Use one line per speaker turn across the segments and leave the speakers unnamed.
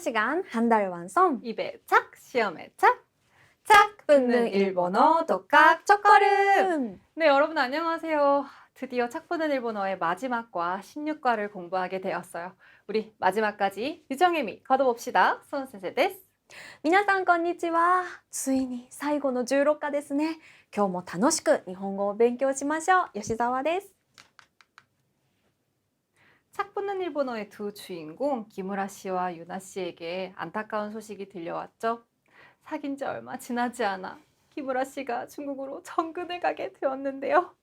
시간 한 달 완성
입에 착, 시험에 착, 착 붙는 일본어 독학 첫걸음. 네, 여러분 안녕하세요. 드디어 착 붙는 일본어의 마지막과 16과를 공부하게 되었어요. 우리 마지막까지 유정혜미 거둬봅시다. 손先生です。
皆さんこんにちは。ついに最後の16課ですね。今日も楽しく日本語を勉強しましょう。吉澤です。
착 붙는 일본어의 두 주인공 기무라 씨와 유나 씨에게 안타까운 소식이 들려왔죠. 사귄 지 얼마 지나지 않아 기무라 씨가 중국으로 정근을 가게 되었는데요.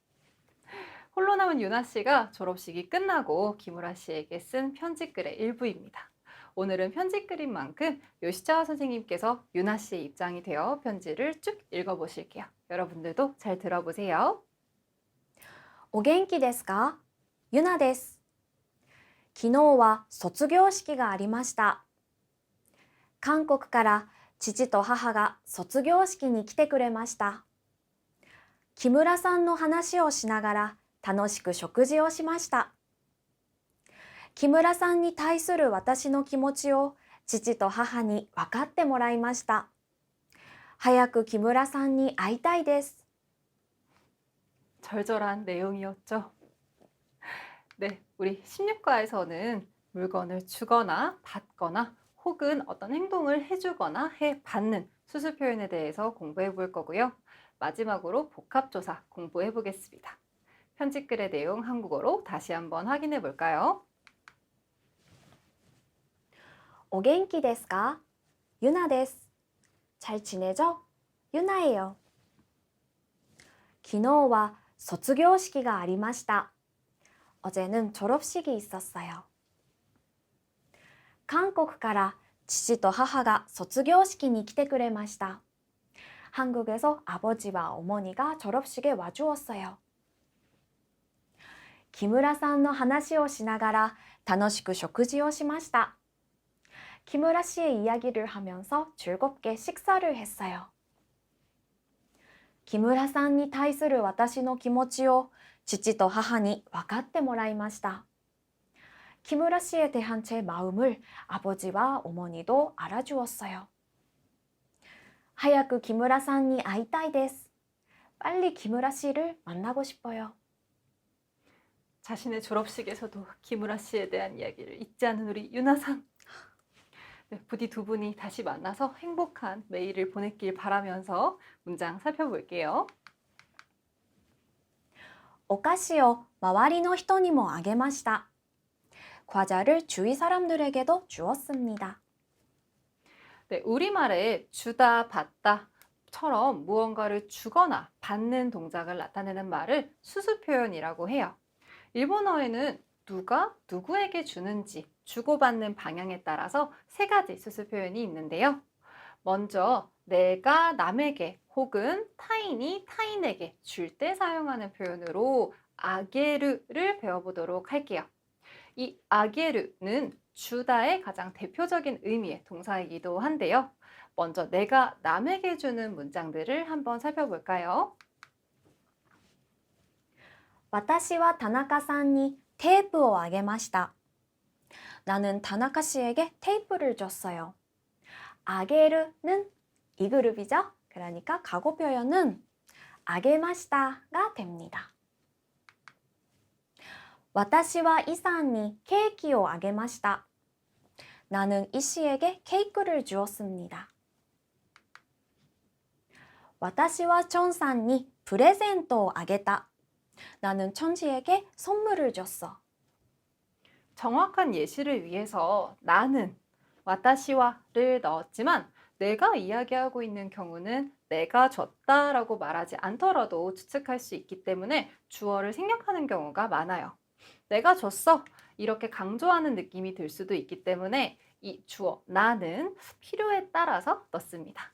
홀로 남은 유나 씨가 졸업식이 끝나고 기무라 씨에게 쓴 편지글의 일부입니다. 오늘은 편지글인 만큼 요시자와 선생님께서 유나 씨의 입장이 되어 편지를 쭉 읽어보실게요. 여러분들도 잘 들어보세요.
お元気ですか？ゆなです。昨日は卒業式がありました。韓国から父と母が卒業式に来てくれました。木村さんの話をしながら楽しく食事をしました。木村さんに対する私の気持ちを父と母に分かってもらいました。早く木村さんに会いたいです。
절절한 내용이었죠. 네, 우리 16과에서는 물건을 주거나 받거나 혹은 어떤 행동을 해주거나 해받는 수수 표현에 대해서 공부해 볼 거고요. 마지막으로 복합조사 공부해 보겠습니다. 편집글의 내용 한국어로 다시 한번 확인해 볼까요?
お元気ですか？ゆなです。잘 지내죠? 유나예요. 昨日は卒業式がありました。 어제는 졸업식이 있었어요. 한국から父と母が卒業式に来てくれました. 한국에서 아버지와 어머니가 졸업식에 와주었어요. 기무라さんの話をしながら楽しく食事をしました. 기무라 씨의 이야기를 하면서 즐겁게 식사를 했어요. 기무라さんに対する私の気持ちを父と母に分かってもらいました. 기무라 씨에 대한 제 마음을 아버지와 어머니도 알아주었어요. 早く 기무라さんに会いたいです. 빨리 기무라 씨를 만나고 싶어요.
자신의 졸업식에서도 기무라 씨에 대한 이야기를 잊지 않은 우리 유나상. 네, 부디 두 분이 다시 만나서 행복한 매일을 보냈길 바라면서 문장 살펴볼게요.
お菓子を周りの人にもあげました. 과자를 주위 사람들에게도 주었습니다.
네, 우리말에 주다, 받다처럼 무언가를 주거나 받는 동작을 나타내는 말을 수수 표현이라고 해요. 일본어에는 누가 누구에게 주는지 주고받는 방향에 따라서 세 가지 수수 표현이 있는데요. 먼저 내가 남에게 혹은 타인이 타인에게 줄 때 사용하는 표현으로 아게르를 배워보도록 할게요. 이 아게르는 주다의 가장 대표적인 의미의 동사이기도 한데요. 먼저 내가 남에게 주는 문장들을 한번 살펴볼까요?
私は田中さんにテープをあげました. 나는 다나카 씨에게 테이프를 줬어요. 아게르는 이 그룹이죠. 그러니까 과거 표현은 아게마시다가 됩니다. 私はイさんにケーキをあげました. 나는 이 씨에게 케이크를 주었습니다. 私はチョンさんにプレゼントをあげた. 나는 천 씨에게 선물을 줬어.
정확한 예시를 위해서 나는 와타시와를 넣었지만 내가 이야기하고 있는 경우는 내가 줬다라고 말하지 않더라도 추측할 수 있기 때문에 주어를 생략하는 경우가 많아요. 내가 줬어 이렇게 강조하는 느낌이 들 수도 있기 때문에 이 주어 나는 필요에 따라서 넣습니다.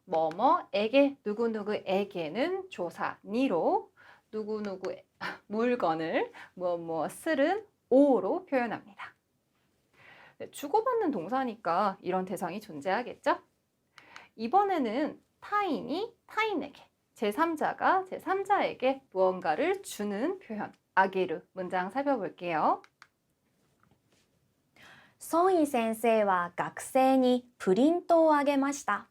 뭐뭐에게 누구누구에게는 조사 니로 누구누구 물건을 무엇무엇을은 오로 표현합니다. 네, 주고받는 동사니까 이런 대상이 존재하겠죠? 이번에는 타인이 타인에게, 제3자가 제3자에게 무언가를 주는 표현, 아게르 문장 살펴볼게요.
ソンイ先生は学生にプリントをあげました.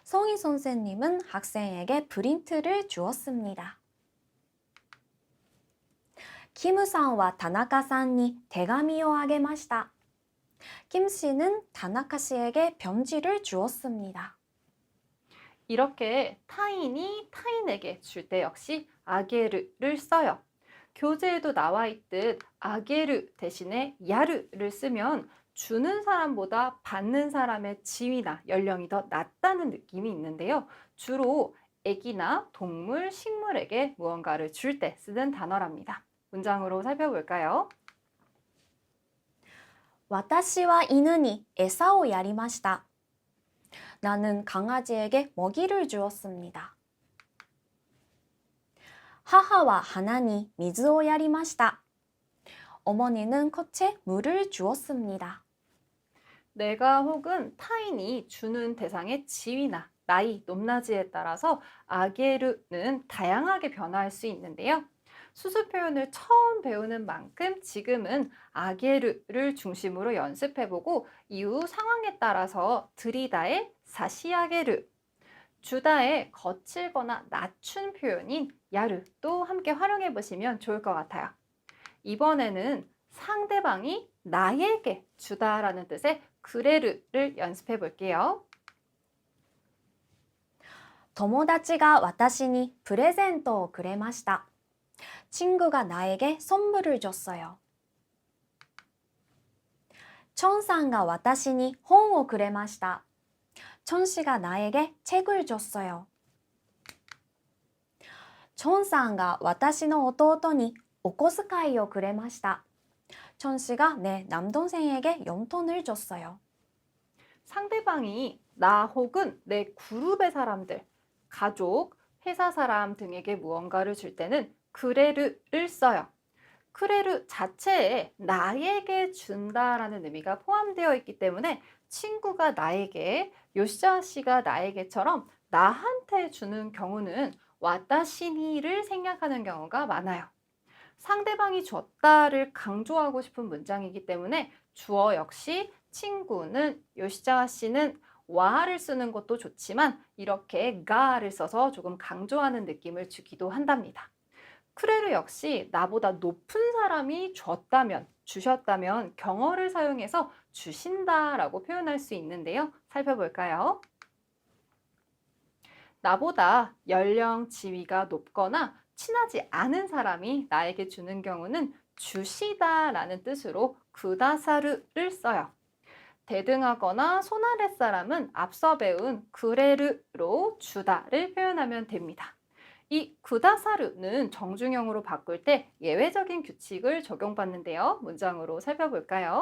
성희 선생님은 학생에게 프린트를 주었습니다. 김さんは 타나카さんに 手紙をあげました. 김 씨는 타나카 씨에게 편지를 주었습니다.
이렇게 타인이 타인에게 줄 때 역시 아게르를 써요. 교재에도 나와 있듯 아게르 대신에 야르를 쓰면 주는 사람보다 받는 사람의 지위나 연령이 더 낮다는 느낌이 있는데요. 주로 애기나 동물, 식물에게 무언가를 줄 때 쓰는 단어랍니다. 문장으로 살펴볼까요?
私は犬に餌をやりました. 나는 강아지에게 먹이를 주었습니다. 母は花に水をやりました. 어머니는 컷에 물을 주었습니다.
내가 혹은 타인이 주는 대상의 지위나 나이, 높낮이에 따라서 아게르는 다양하게 변화할 수 있는데요. 수수 표현을 처음 배우는 만큼 지금은 아게르를 중심으로 연습해보고 이후 상황에 따라서 드리다의 사시아게르, 주다의 거칠거나 낮춘 표현인 야르도 함께 활용해 보시면 좋을 것 같아요. 이번에는 상대방이 나에게 주다라는 뜻의 그레르를 연습해 볼게요.
友達が私にプレゼントをくれました. 친구가 나에게 선물을 줬어요. 천상가 私に本をくれました. 천씨가 나에게 책을 줬어요. 천상가 私の弟にお小遣いをくれました. 천씨가 내 남동생에게 용돈을 줬어요.
상대방이 나 혹은 내 그룹의 사람들, 가족, 회사 사람 등에게 무언가를 줄 때는 그레르를 써요. 그레르 자체에 나에게 준다라는 의미가 포함되어 있기 때문에 친구가 나에게, 요시자 씨가 나에게처럼 나한테 주는 경우는 와타시니를 생략하는 경우가 많아요. 상대방이 줬다를 강조하고 싶은 문장이기 때문에 주어 역시 친구는, 요시자 씨는 와를 쓰는 것도 좋지만 이렇게 가를 써서 조금 강조하는 느낌을 주기도 한답니다. 크레르 역시 나보다 높은 사람이 줬다면, 주셨다면 경어를 사용해서 주신다라고 표현할 수 있는데요. 살펴볼까요? 나보다 연령, 지위가 높거나 친하지 않은 사람이 나에게 주는 경우는 주시다라는 뜻으로 구다사르를 써요. 대등하거나 손아랫사람은 앞서 배운 그레르로 주다를 표현하면 됩니다. 이 구다사르는 정중형으로 바꿀 때 예외적인 규칙을 적용받는데요. 문장으로 살펴볼까요?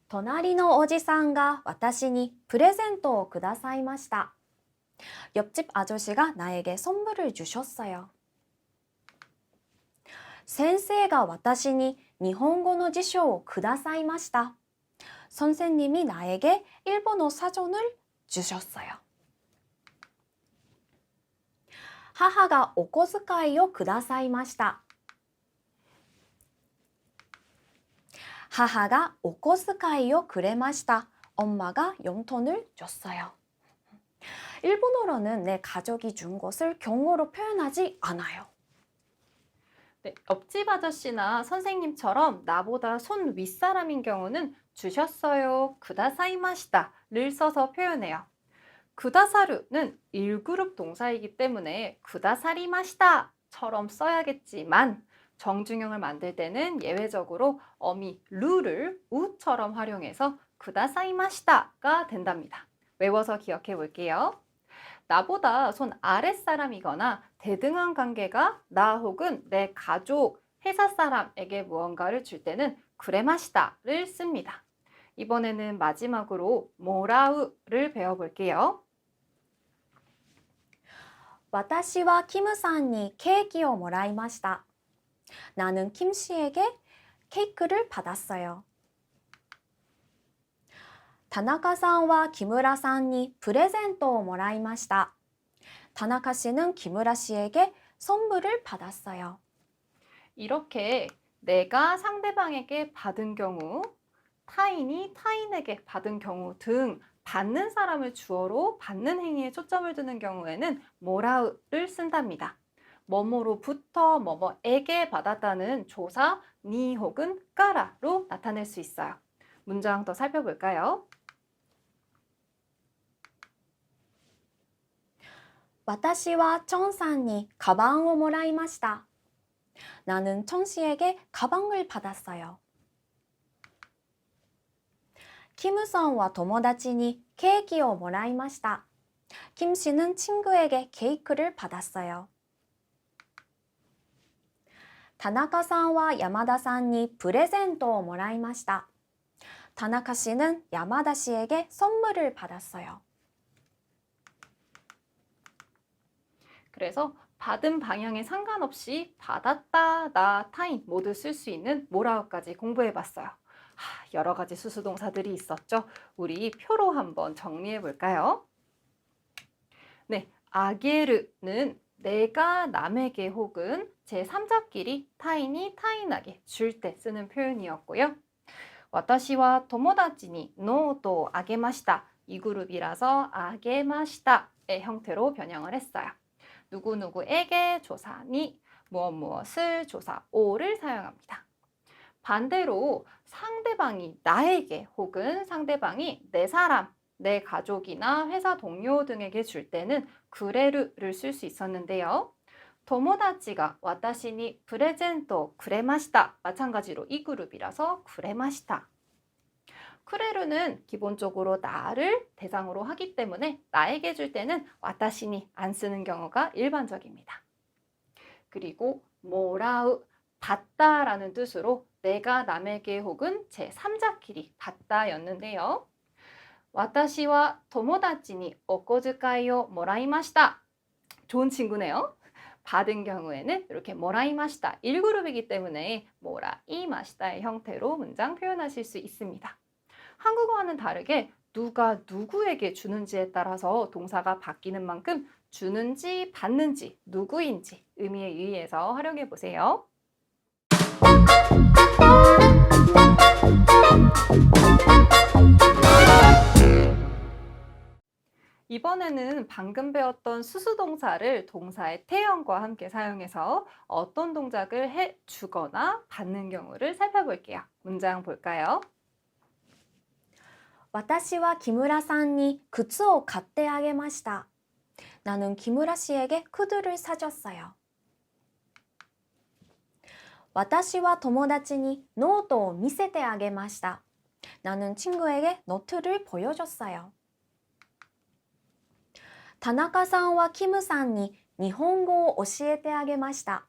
隣のおじさんが私にプレゼントをくださいました. 옆집 아저씨가 나에게 선물을 주셨어요. 先生が私に日本語の辞書をくださいました. 선생님이 나에게 일본어 사전을 주셨어요. 하하가 お小遣いをくださいました. 하하가 お小遣いをくれました. 엄마가 용돈을 줬어요. 일본어로는 내 가족이 준 것을 경어로 표현하지 않아요.
네, 옆집 아저씨나 선생님처럼 나보다 손 윗사람인 경우는 주셨어요, 구다사이마시다를 써서 표현해요. 구다사르는 1그룹 동사이기 때문에 구다사리마시다처럼 써야겠지만 정중형을 만들 때는 예외적으로 어미 루를 우처럼 활용해서 구다사이마시다가 된답니다. 외워서 기억해 볼게요. 나보다 손 아랫사람이거나 대등한 관계가 나 혹은 내 가족, 회사 사람에게 무언가를 줄 때는 구레마시다를 씁니다. 이번에는 마지막으로 모라우를 배워볼게요.
私はキムさんにケーキをもらいました. 나는 킴 씨에게 케이크를 받았어요. 타나카さんは木村さんにプレゼントをもらいました. 타나카 씨는 김우라 씨에게 선물을 받았어요.
이렇게 내가 상대방에게 받은 경우, 타인이 타인에게 받은 경우 등 받는 사람을 주어로 받는 행위에 초점을 두는 경우에는 뭐라를 쓴답니다. 뭐뭐로부터 뭐뭐에게 받았다는 조사 니 혹은 까라로 나타낼 수 있어요. 문장 더 살펴볼까요?
私はチョンさんにカバンをもらいました. 나는 청 씨에게 가방을 받았어요. 김さんは友達にケーキをもらいました. 김 씨는 친구에게 케이크를 받았어요. 田中さんは山田さんにプレゼントをもらいました. 다나카 씨는 야마다 씨에게 선물을 받았어요.
그래서 받은 방향에 상관없이 받았다, 나, 타인 모두 쓸 수 있는 뭐라고까지 공부해봤어요. 여러 가지 수수동사들이 있었죠. 우리 표로 한번 정리해 볼까요? 네, 아게르는 내가 남에게 혹은 제3자끼리 타인이 타인에게 줄 때 쓰는 표현이었고요. 와타시와 토모다치니 노토 아게마시다. 이 그룹이라서 아게마시다의 형태로 변형을 했어요. 누구누구에게 조사니 무엇을 조사 오를 사용합니다. 반대로 상대방이 나에게 혹은 상대방이 내 사람, 내 가족이나 회사 동료 등에게 줄 때는 그레르를 쓸 수 있었는데요. 토모다치가 와타시니 프레젠토 쿠레마시다. 마찬가지로 이 그룹이라서 쿠레마시다. 쿠레르는 기본적으로 나를 대상으로 하기 때문에 나에게 줄 때는 와타시니 안 쓰는 경우가 일반적입니다. 그리고 모라우, 받다라는 뜻으로 내가 남에게 혹은 제3자끼리 받다였는데요. 와타시와 토모다치니 오코즈카이오 모라이마시다. 좋은 친구네요. 받은 경우에는 이렇게 모라이마시다 1그룹이기 때문에 모라이마시다의 형태로 문장 표현하실 수 있습니다. 한국어와는 다르게 누가 누구에게 주는지에 따라서 동사가 바뀌는 만큼 주는지 받는지 누구인지 의미에 유의해서 활용해 보세요. 이번에는 방금 배웠던 수수동사를 동사의 태형과 함께 사용해서 어떤 동작을 해주거나 받는 경우를 살펴볼게요. 문장 볼까요?
私は木村さんに靴を買ってあげました. 나는 김우라 씨에게 구두를 사줬어요. 私は友達にノートを見せてあげました. 나는 친구에게 노트를 보여줬어요. 田中さんはキムさんに日本語を教えてあげました.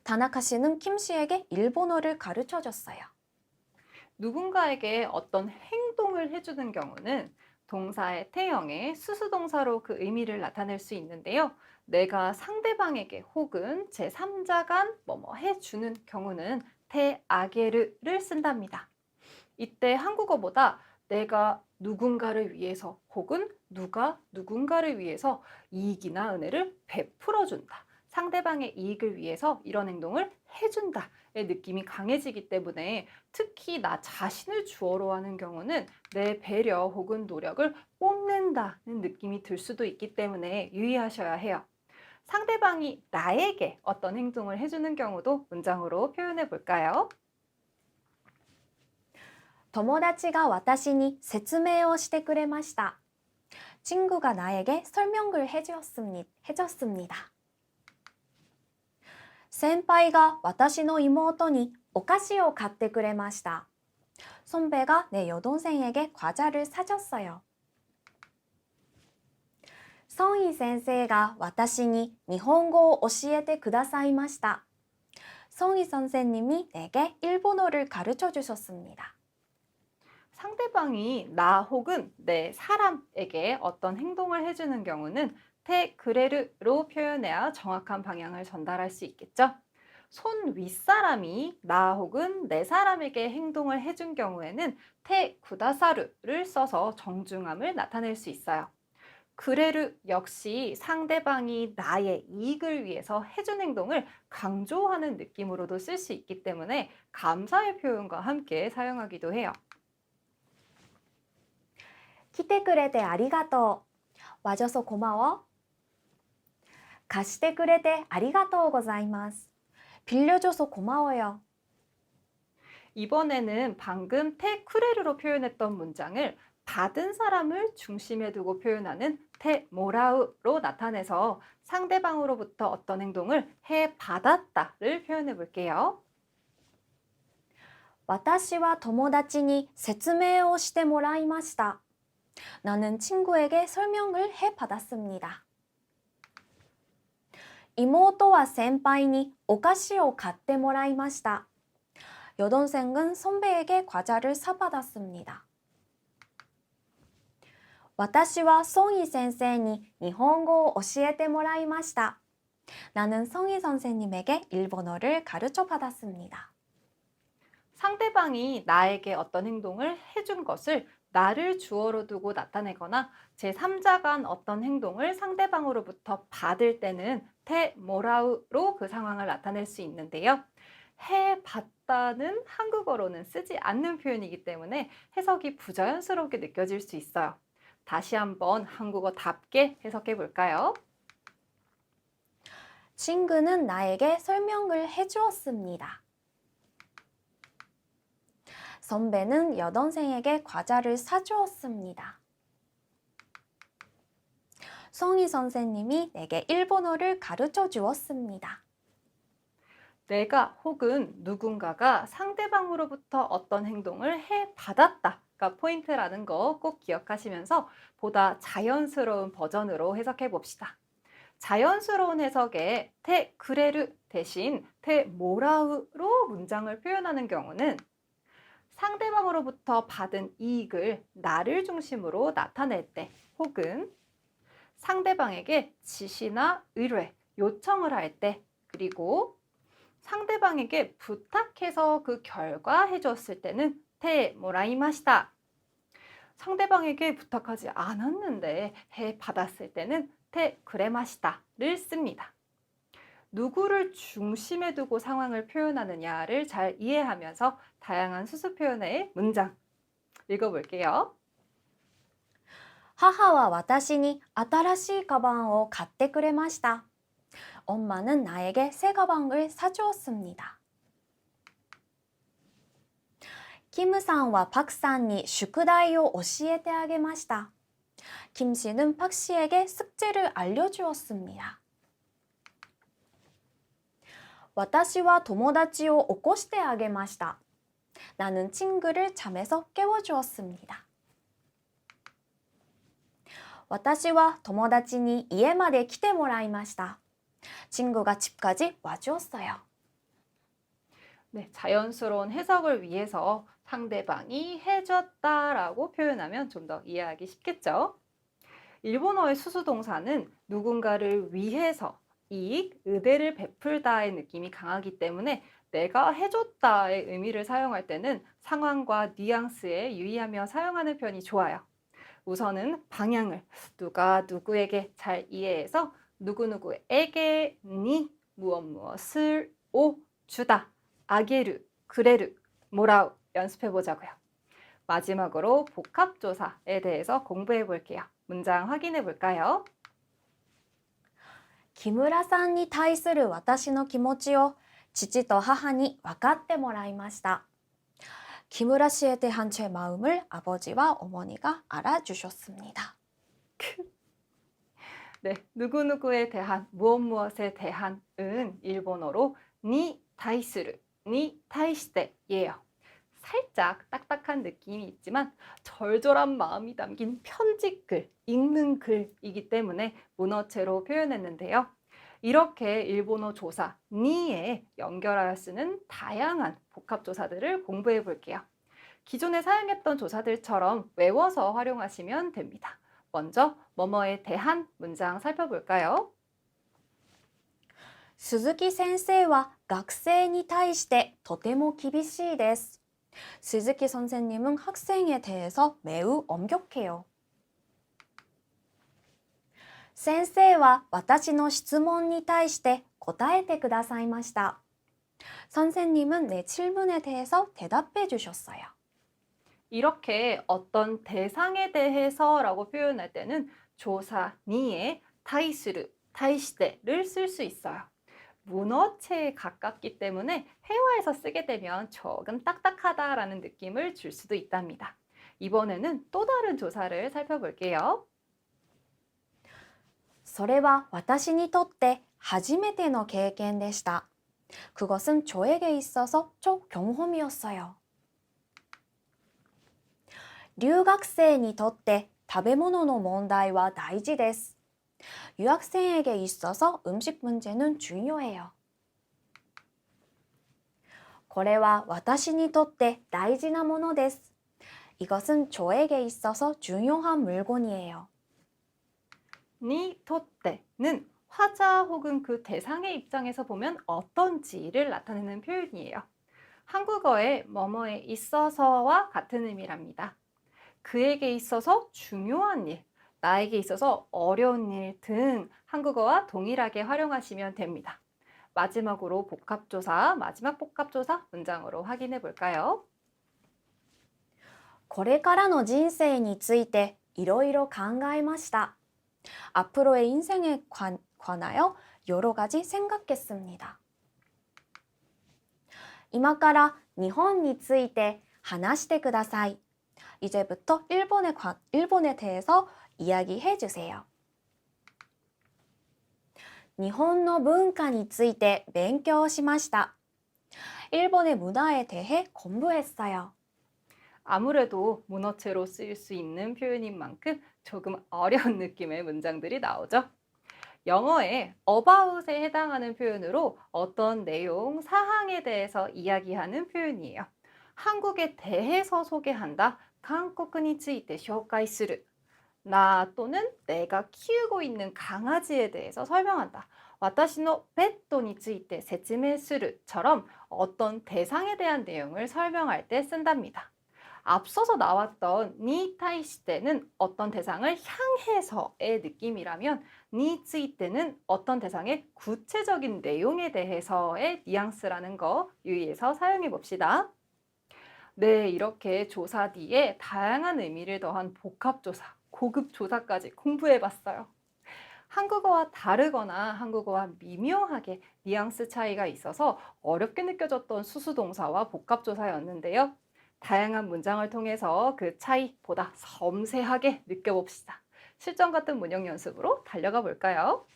다나카 씨는 김 씨에게 일본어를 가르쳐줬어요.
누군가에게 어떤 행동을 해주는 경우는 동사의 태형에 수수동사로 그 의미를 나타낼 수 있는데요. 내가 상대방에게 혹은 제3자간 뭐뭐 해주는 경우는 테아게르를 쓴답니다. 이때 한국어보다 내가 누군가를 위해서 혹은 누가 누군가를 위해서 이익이나 은혜를 베풀어준다. 상대방의 이익을 위해서 이런 행동을 해준다의 느낌이 강해지기 때문에 특히 나 자신을 주어로 하는 경우는 내 배려 혹은 노력을 뽐낸다는 느낌이 들 수도 있기 때문에 유의하셔야 해요. 상대방이 나에게 어떤 행동을 해주는 경우도 문장으로 표현해 볼까요?
友達が私に説明をしてくれました. 친구가 나에게 설명을 해줬습니다. 先輩が私の妹にお菓子を買ってくれました. 선배가 내 여동생에게 과자를 사줬어요. ソンイ先生が私に日本語を教えてくださいました. 소희 선생님이 내게 일본어를 가르쳐 주셨습니다.
상대방이 나 혹은 내 사람에게 어떤 행동을 해주는 경우는 테 그레르로 표현해야 정확한 방향을 전달할 수 있겠죠. 손 윗사람이 나 혹은 내 사람에게 행동을 해준 경우에는 테 구다사르를 써서 정중함을 나타낼 수 있어요. 그래르 역시 상대방이 나의 이익을 위해서 해준 행동을 강조하는 느낌으로도 쓸 수 있기 때문에 감사의 표현과 함께 사용하기도 해요.
来てくれてありがとう。와줘서 고마워. 貸してくれてありがとうございます. 빌려줘서 고마워요.
이번에는 방금 테 쿠레르로 표현했던 문장을 받은 사람을 중심에 두고 표현하는 테 모라우로 나타내서 상대방으로부터 어떤 행동을 해 받았다를 표현해 볼게요.
私は友達に説明をしてもらいました. 나는 친구에게 설명을 해받았습니다. 이모토와 센파이니 오카시오 갖대もらいました. 여동생은 선배에게 과자를 사받았습니다. 私は성희 선생님이 일본어を教えてもらいました. 나는 성희 선생님에게 일본어를 가르쳐 받았습니다.
상대방이 나에게 어떤 행동을 해준 것을 나를 주어로 두고 나타내거나 제3자가 한 어떤 행동을 상대방으로부터 받을 때는 테 모라우로 그 상황을 나타낼 수 있는데요. 해봤다는 한국어로는 쓰지 않는 표현이기 때문에 해석이 부자연스럽게 느껴질 수 있어요. 다시 한번 한국어답게 해석해 볼까요?
친구는 나에게 설명을 해주었습니다. 선배는 여동생에게 과자를 사주었습니다. 성희 선생님이 내게 일본어를 가르쳐 주었습니다.
내가 혹은 누군가가 상대방으로부터 어떤 행동을 해받았다가 포인트라는 거 꼭 기억하시면서 보다 자연스러운 버전으로 해석해 봅시다. 자연스러운 해석에 테 그레르 대신 테 모라우로 문장을 표현하는 경우는 상대방으로부터 받은 이익을 나를 중심으로 나타낼 때 혹은 상대방에게 지시나 의뢰, 요청을 할 때 그리고 상대방에게 부탁해서 그 결과 해줬을 때는 테 모라이마시다. 상대방에게 부탁하지 않았는데 해 받았을 때는 테 그레마시다를 씁니다. 누구를 중심에 두고 상황을 표현하느냐를 잘 이해하면서 다양한 수수 표현의 문장 읽어볼게요.
母は私に新しいカバンを買ってくれました. 엄마는 나에게 새 가방을 사주었습니다. 김さんは 박사に 宿題を教えてあげました. 김 씨는 박 씨에게 숙제를 알려주었습니다. 私は友達を起こしてあげました. 나는 친구를 잠에서 깨워주었습니다. 私は友達に家まで来てもらいました. 친구가 집까지 와주었어요.
네, 자연스러운 해석을 위해서 상대방이 해줬다라고 표현하면 좀 더 이해하기 쉽겠죠? 일본어의 수수동사는 누군가를 위해서 이익, 의대를 베풀다의 느낌이 강하기 때문에 내가 해줬다의 의미를 사용할 때는 상황과 뉘앙스에 유의하며 사용하는 편이 좋아요. 우선은 방향을 누가 누구에게 잘 이해해서 누구누구에게 니 무엇을 오 주다 아게르 그레르 모라우 연습해 보자고요. 마지막으로 복합조사에 대해서 공부해 볼게요. 문장 확인해 볼까요?
木村さんに対する私の気持ちを父と母に分かってもらいました. 김우라 씨에 대한 제 마음을 아버지와 어머니가 알아주셨습니다.
네, 누구누구에 대한 무엇에 대한은 일본어로 니 타이스르, 니 타이시테예요. 살짝 딱딱한 느낌이 있지만 절절한 마음이 담긴 편지글, 읽는 글이기 때문에 문어체로 표현했는데요. 이렇게 일본어 조사 니에 연결하여 쓰는 다양한 복합조사들을 공부해 볼게요. 기존에 사용했던 조사들처럼 외워서 활용하시면 됩니다. 먼저 뭐뭐에 대한 문장 살펴볼까요?
鈴木先生は学生に対してとても厳しいです. 스즈키 선생님은 학생에 대해서 매우 엄격해요. 先生は私の質問に対して答えてくださいました. 선생님은 내 질문에 대해서 대답해 주셨어요.
이렇게 어떤 대상에 대해서라고 표현할 때는 조사 니에 타이스르, 타이시대를 쓸 수 있어요. 문어체에 가깝기 때문에 회화에서 쓰게 되면 조금 딱딱하다라는 느낌을 줄 수도 있답니다. 이번에는 또 다른 조사를 살펴볼게요.
それは私にとって初めての経験でした. 그것은 저에게 있어서 첫 경험이었어요. 留学生にとって食べ物の問題は大事です. 유학생에게 있어서 음식 문제는 중요해요. これは私にとって大事なものです. 이것은 저에게 있어서 중요한 물건이에요.
니 토떼는 화자 혹은 그 대상의 입장에서 보면 어떤지를 나타내는 표현이에요. 한국어의 뭐뭐에 있어서와 같은 의미랍니다. 그에게 있어서 중요한 일, 나에게 있어서 어려운 일 등 한국어와 동일하게 활용하시면 됩니다. 마지막으로 복합조사, 마지막 복합조사 문장으로 확인해 볼까요?
これからの人生についていろいろ考えました. 앞으로의 인생에 관하여 여러 가지 생각했습니다. 今から日本について話してください. 이제부터 일본에 대해서 이야기해 주세요. 日本の文化について勉強しました. 일본의 문화에 대해 공부했어요.
아무래도 문어체로 쓰일 수 있는 표현인 만큼 조금 어려운 느낌의 문장들이 나오죠. 영어에 about에 해당하는 표현으로 어떤 내용, 사항에 대해서 이야기하는 표현이에요. 한국에 대해서 소개한다. 한국에ついて 紹介する. 나 또는 내가 키우고 있는 강아지에 대해서 설명한다. 私のペットについて説明する처럼 어떤 대상에 대한 내용을 설명할 때 쓴답니다. 앞서서 나왔던 니 타이시 때는 어떤 대상을 향해서의 느낌이라면 니 츠이 때는 어떤 대상의 구체적인 내용에 대해서의 뉘앙스라는 거 유의해서 사용해 봅시다. 네, 이렇게 조사 뒤에 다양한 의미를 더한 복합조사, 고급조사까지 공부해 봤어요. 한국어와 다르거나 한국어와 미묘하게 뉘앙스 차이가 있어서 어렵게 느껴졌던 수수동사와 복합조사였는데요. 다양한 문장을 통해서 그 차이보다 섬세하게 느껴봅시다. 실전 같은 문형 연습으로 달려가 볼까요?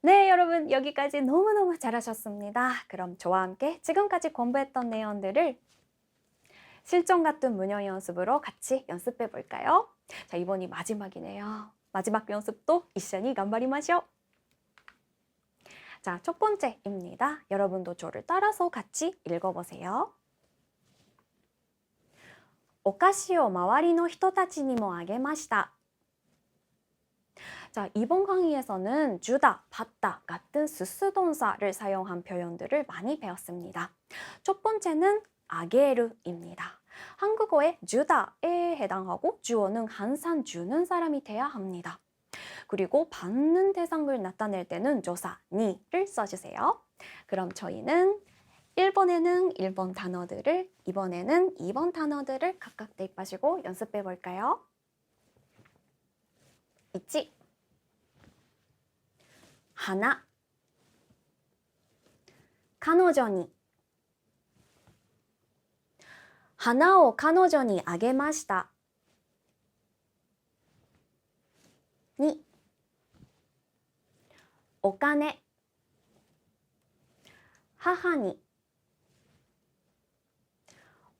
네, 여러분 여기까지 너무너무 잘하셨습니다. 그럼 저와 함께 지금까지 공부했던 내용들을 실전 같은 문형 연습으로 같이 연습해 볼까요? 자, 이번이 마지막이네요. 마지막 연습도 이緒に頑張りましょう. 자, 첫 번째입니다. 여러분도 저를 따라서 같이 읽어보세요. お菓子を周りの人たちにもあげました. 자, 이번 강의에서는 주다, 받다 같은 수수동사를 사용한 표현들을 많이 배웠습니다. 첫 번째는 아게르입니다. 한국어의 주다에 해당하고 주어는 항상 주는 사람이 돼야 합니다. 그리고 받는 대상을 나타낼 때는 조사, 니를 써주세요. 그럼 저희는 1번에는 1번 단어들을, 2번에는 2번 단어들을 각각 대입하시고 연습해 볼까요? 1. 하나, 彼女に 花を彼女にあげました. 2. お金 母に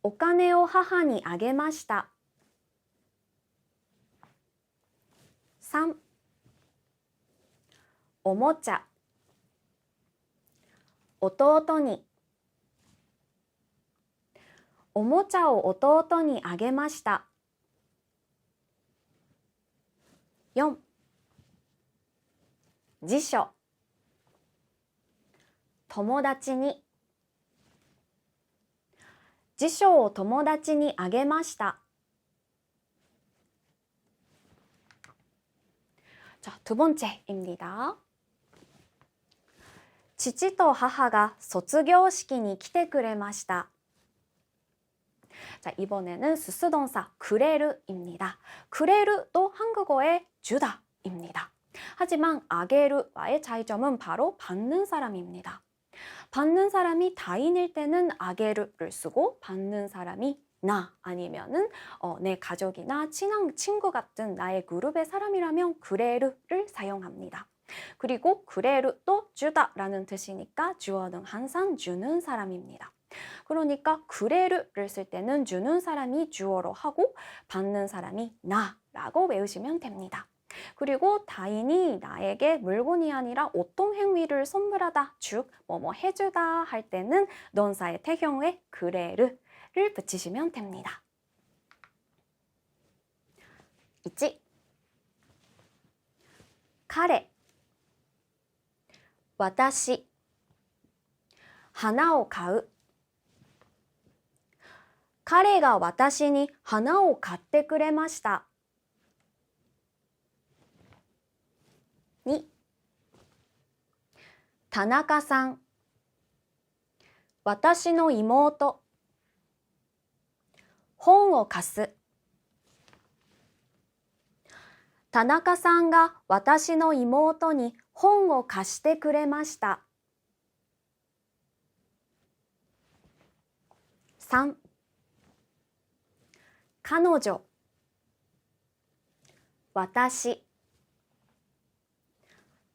お金を母にあげました. 3. おもちゃ 弟に おもちゃを弟にあげました. 4. 辞書友達に辞書を友達にあげました。 자, 두 번째입니다. 父と母が卒業式に来てくれました. 자, 이번에는 수수동사 그레르입니다. 그레르도 한국어의 주다입니다. 하지만 아게르와의 차이점은 바로 받는 사람입니다. 받는 사람이 다인일 때는 아게르를 쓰고 받는 사람이 나 아니면은 내 가족이나 친한 친구 같은 나의 그룹의 사람이라면 그레르를 사용합니다. 그리고 그레르도 주다라는 뜻이니까 주어는 항상 주는 사람입니다. 그러니까 그레르를 쓸 때는 주는 사람이 주어로 하고 받는 사람이 나라고 외우시면 됩니다. 그리고 다인이 나에게 물건이 아니라 어떤 행위를 선물하다, 즉 뭐뭐 해주다 할 때는 넌사의 태형에 그레르를 붙이시면 됩니다. 1. 彼私花を買う彼が私に花を買ってくれました。2. 田中さん私の妹本を貸す田中さんが私の妹に本を貸してくれました。3. 彼女私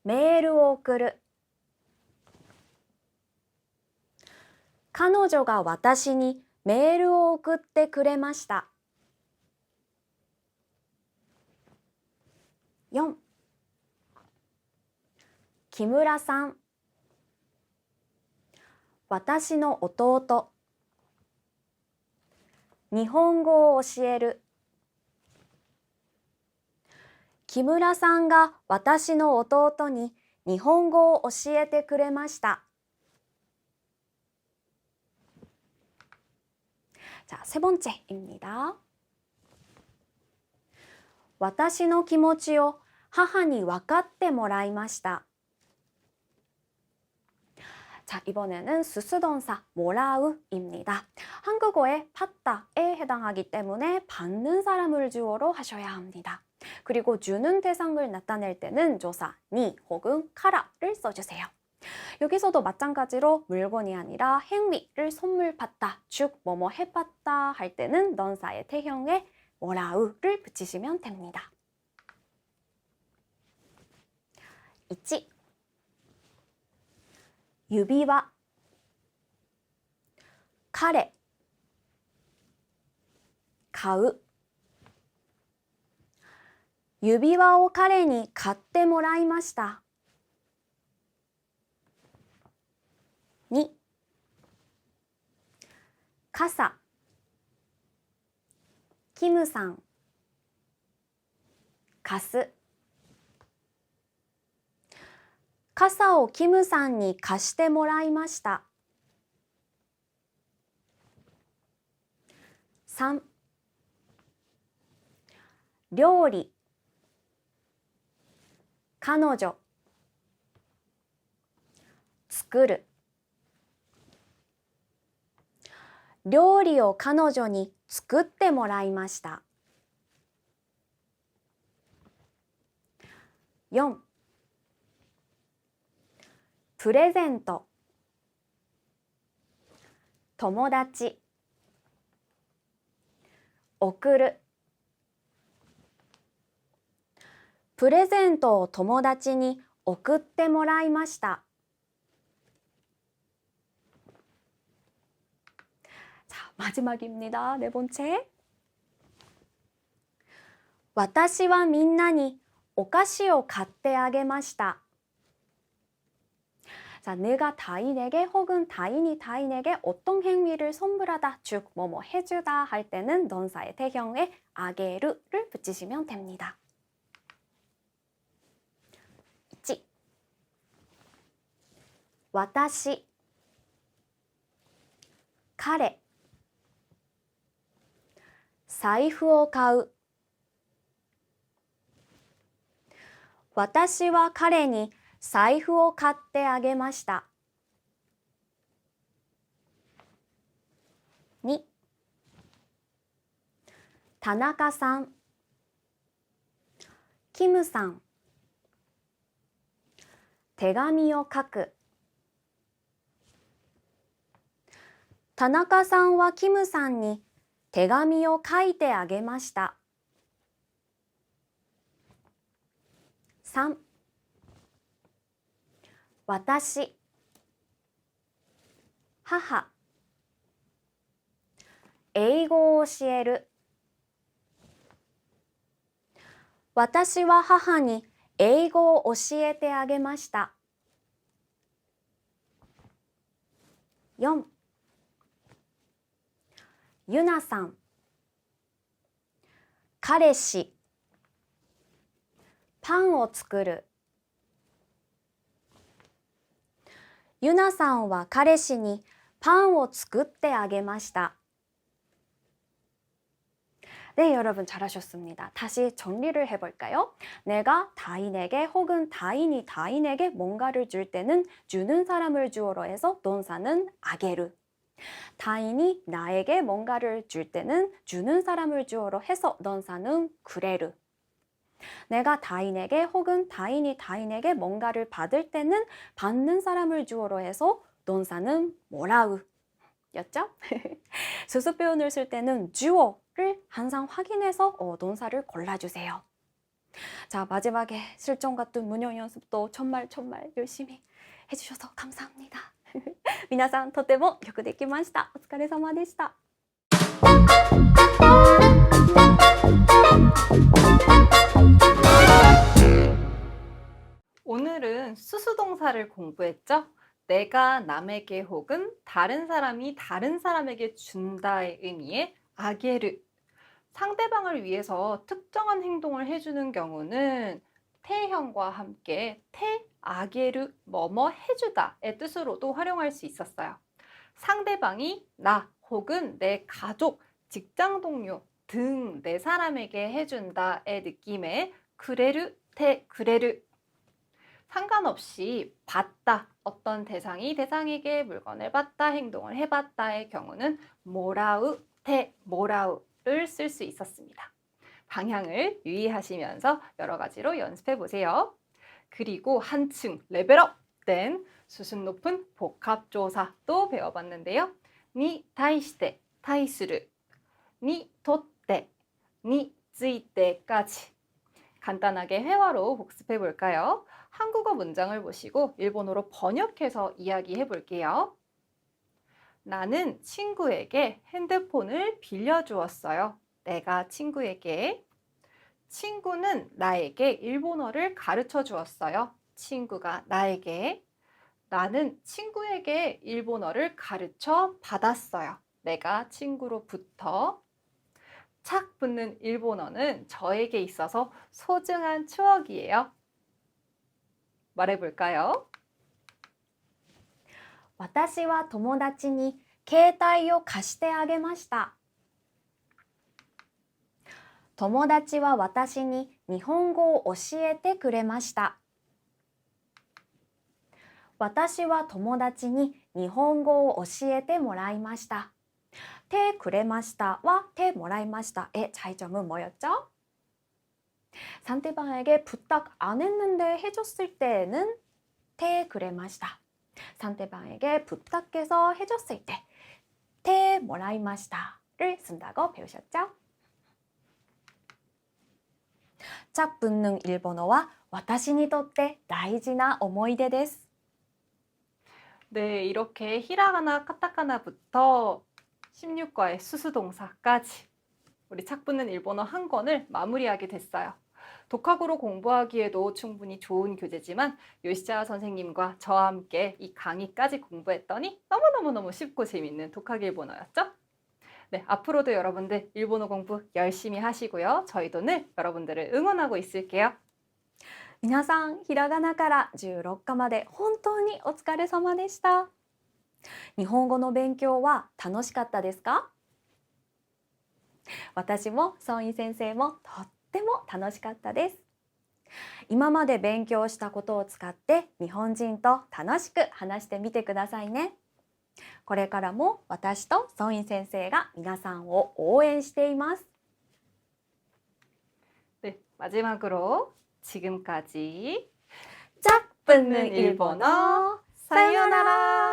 メールを送る彼女が私にメールを送ってくれました。4. 木村さん私の弟日本語を教える木村さんが私の弟に日本語を教えてくれました。 자, 세 번째입니다. 私の気持ちを母に分かってもらいました。 자, 이번에는 수수동사 모라우입니다. 한국어의 받다에 해당하기 때문에 받는 사람을 주어로 하셔야 합니다. 그리고 주는 대상을 나타낼 때는 조사 니 혹은 카라를 써주세요. 여기서도 마찬가지로 물건이 아니라 행위를 선물 받다, 즉 뭐뭐 해봤다 할 때는 넌사의 태형에 모라우를 붙이시면 됩니다. 1. 指輪彼買う指輪を彼に買ってもらいました。 2. 傘キムさん貸す傘をキムさんに貸してもらいました。 3. 料理彼女作る料理を彼女に作ってもらいました。 4. プレゼント友達送るプレゼントを友達に送ってもらいました。 자, 마지막입니다. 네 번째. 私はみんなにお菓子を買ってあげました。 자, 내가 다인에게 혹은 다인이 다인에게 어떤 행위를 선물하다, 즉 뭐뭐 해주다 할 때는 넌사의 태형에 아게르를 붙이시면 됩니다. 1. 私彼財布を買う。私は彼に財布を買ってあげました。2、田中さん、キムさん、手紙を書く。田中さんはキムさんに手紙を書いてあげました。3、私、母、英語を教える。私は母に英語を教えてあげました。4、ゆなさん、彼氏、パンを作る。ゆなさんは彼氏にパンを作ってあげました. 네, 여러분 잘하셨습니다. 다시 정리를 해볼까요? 내가 타인에게 혹은 타인이 타인에게 뭔가를 줄 때는 주는 사람을 주어로 해서 동사는 아게르. 타인이 나에게 뭔가를 줄 때는 주는 사람을 주어로 해서 동사는 쿠레르. 내가 타인에게 혹은 타인이 타인에게 뭔가를 받을 때는 받는 사람을 주어로 해서 동사는 모라우 였죠? 수수 표현을 쓸 때는 주어를 항상 확인해서 동사를 골라주세요. 자, 마지막에 실전 같은 문형 연습도 정말 열심히 해주셔서 감사합니다. 皆さんとてもよくできました。お疲れ様でした。
오늘은 수수동사를 공부했죠? 내가 남에게 혹은 다른 사람이 다른 사람에게 준다의 의미의 아게르. 상대방을 위해서 특정한 행동을 해주는 경우는 태형과 함께 아게르 뭐뭐 해주다의 뜻으로도 활용할 수 있었어요. 상대방이 나 혹은 내 가족, 직장 동료 등 내 사람에게 해준다의 느낌의 그레르, 그레르. 상관없이 받다, 어떤 대상이 대상에게 물건을 받다, 행동을 해봤다의 경우는 모라우, 모라우를 쓸 수 있었습니다. 방향을 유의하시면서 여러 가지로 연습해 보세요. 그리고 한층 레벨업된 수준 높은 복합조사도 배워봤는데요. 니 타이시테, 타이스루, 니 토떼, 니 쯔이테까지 간단하게 회화로 복습해 볼까요? 한국어 문장을 보시고 일본어로 번역해서 이야기해 볼게요. 나는 친구에게 핸드폰을 빌려주었어요. 내가 친구에게. 친구는 나에게 일본어를 가르쳐 주었어요. 친구가 나에게. 나는 친구에게 일본어를 가르쳐 받았어요. 내가 친구로부터. 착 붙는 일본어는 저에게 있어서 소중한 추억이에요. 말해볼까요?
私は友達に携帯を貸してあげました。友達は私に日本語を教えてくれました。私は友達に日本語を教えてもらいました。てくれました와てもらいました의 차이점은 뭐였죠? 상대방에게 부탁 안 했는데 해줬을 때는 테 그래 마시다. 상대방에게 부탁해서 해줬을 때 테 모라이 마시다를 쓴다고 배우셨죠? 짝 붙는 일본어와 私にとって大事な思い出です.
네, 이렇게 히라가나, 카타카나부터 16과의 수수동사까지 우리 착 붙는 일본어 한 권을 마무리하게 됐어요. 독학으로 공부하기에도 충분히 좋은 교재지만 요시자 선생님과 저와 함께 이 강의까지 공부했더니 너무너무 쉽고 재밌는 독학 일본어였죠? 네, 앞으로도 여러분들 일본어 공부 열심히 하시고요. 저희도 늘 여러분들을 응원하고 있을게요.
皆さん、ひらがなから16課まで本当にお疲れ様でした。日本語の勉強は楽しかったですか？私もソンイ先生もとっても楽しかったです。今まで勉強したことを使って日本人と楽しく話してみてくださいね。これからも私とソンイ先生が皆さんを応援しています。
네, 마지막으로 지금까지
짝 붙는 일본어 사요나라.